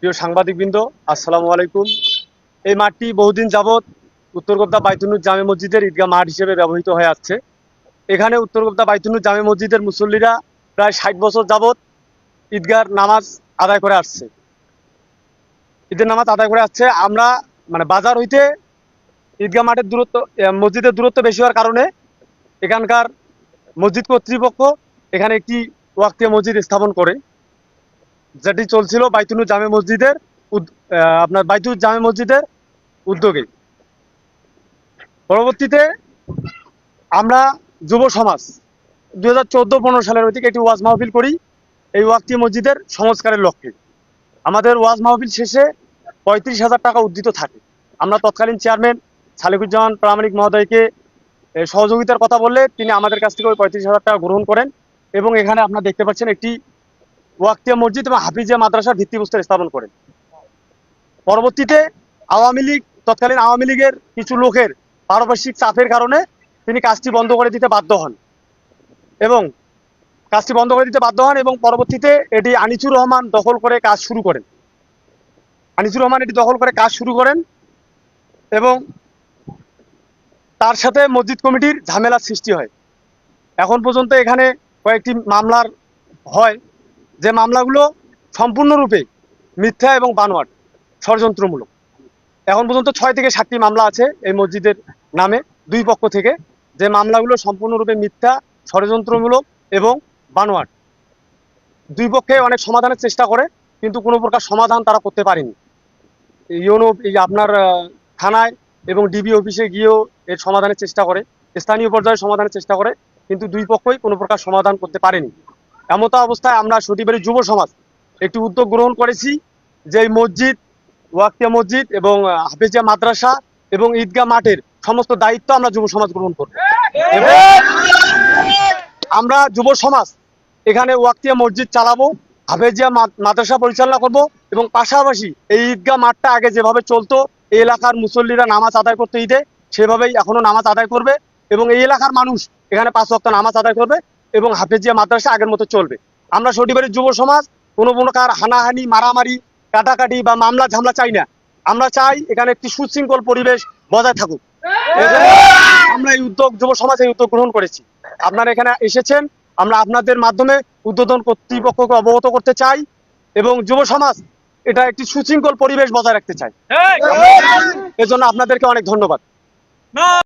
প্রিয় সাংবাদিকবৃন্দ, আসসালামু আলাইকুম। এই মাঠটি বহুদিন যাবৎ উত্তরগোবদা বাইতুন্নুর জামে মসজিদের ঈদগাহ মাঠ হিসেবে ব্যবহৃত হয়ে আসছে। এখানে উত্তরগোবদা বাইতুন্নুর জামে মসজিদের মুসল্লিরা প্রায় 60 বছর যাবৎ ঈদগাহর নামাজ আদায় করে আসছে। ঈদের নামাজ আদায় করে আসছে। আমরা বাজার হইতে ঈদগাহ মাঠের দূরত্ব, মসজিদের দূরত্ব বেশি হওয়ার কারণে এখানকার মসজিদ কর্তৃপক্ষ এখানে একটি ওয়াক্তিয়া মসজিদ স্থাপন করে, যেটি চলছিল বাইতুন্নুর জামে মসজিদের বাইতুল জামে মসজিদের উদ্যোগে। পরবর্তীতে আমরা যুব সমাজ 2014-15 সালের ওই থেকে একটি ওয়াজ মাহফিল করি এই ওয়াক্তিয়া মসজিদের সংস্কারের লক্ষ্যে। আমাদের ওয়াজ মাহফিল শেষে 35,000 টাকা উদ্ধৃত থাকে। আমরা তৎকালীন চেয়ারম্যান সালেকুজ্জামান প্রামাণিক মহোদয়কে সহযোগিতার কথা বললে তিনি আমাদের কাছ থেকে ওই 35,000 টাকা গ্রহণ করেন এবং এখানে আপনারা দেখতে পাচ্ছেন একটি ওয়াক্তিয়া মসজিদ এবং হাফিজিয়া মাদ্রাসার ভিত্তিপ্রস্তর স্থাপন করেন। পরবর্তীতে তৎকালীন আওয়ামী লীগের কিছু লোকের পারপার্শ্বিক চাপের কারণে তিনি কাজটি বন্ধ করে দিতে বাধ্য হন এবং পরবর্তীতে এটি আনিসুর রহমান দখল করে কাজ শুরু করেন এবং তার সাথে মসজিদ কমিটির ঝামেলার সৃষ্টি হয়। এখন পর্যন্ত এখানে কয়েকটি মামলার হয়, যে মামলাগুলো সম্পূর্ণরূপে মিথ্যা এবং বানোয়াট, ষড়যন্ত্রমূলক। এখন পর্যন্ত 6 থেকে 7টি মামলা আছে এই মসজিদের নামে দুই পক্ষ থেকে, যে মামলাগুলো সম্পূর্ণরূপে মিথ্যা, ষড়যন্ত্রমূলক এবং বানোয়াট। দুই পক্ষে অনেক সমাধানের চেষ্টা করে, কিন্তু কোনো প্রকার সমাধান তারা করতে পারেনি। আপনার থানায় এবং ডিবি অফিসে গিয়েও এর সমাধানের চেষ্টা করে, স্থানীয় পর্যায়ে সমাধানের চেষ্টা করে, কিন্তু দুই পক্ষই কোনো প্রকার সমাধান করতে পারেনি। এমতো অবস্থায় আমরা সটিবাড়ি যুব সমাজ একটি উদ্যোগ গ্রহণ করেছি, যে এই মসজিদ, ওয়াক্তিয়া মসজিদ এবং হাফিজিয়া মাদ্রাসা এবং ঈদগাহ মাঠের সমস্ত দায়িত্ব আমরা যুব সমাজ গ্রহণ করব। এবং আমরা যুব সমাজ এখানে ওয়াক্তিয়া মসজিদ চালাবো, হাফিজিয়া মাদ্রাসা পরিচালনা করব এবং পাশাপাশি এই ঈদগাহ মাঠটা আগে যেভাবে চলতো, এই এলাকার মুসল্লিরা নামাজ আদায় করতে ঈদে, সেভাবেই এখনো নামাজ আদায় করবে এবং এই এলাকার মানুষ এখানে 5 ওয়াক্ত নামাজ আদায় করবে এবং হাফিজিয়া মাদ্রাসা আগের মতো চলবে। আমরা সটিবাড়ির যুব সমাজ কোনো প্রকার হানাহানি, মারামারি, কাটাকাটি বা মামলা ঝামলা চাই না। আমরা চাই এখানে একটি সুশৃঙ্খল পরিবেশ বজায় থাকুক। আমরা যুব সমাজ এই উদ্যোগ গ্রহণ করেছি। আপনারা এখানে এসেছেন, আমরা আপনাদের মাধ্যমে ঊর্ধ্বতন কর্তৃপক্ষকে অবগত করতে চাই এবং যুব সমাজ এটা একটি সুশৃঙ্খল পরিবেশ বজায় রাখতে চাই। এজন্য আপনাদেরকে অনেক ধন্যবাদ।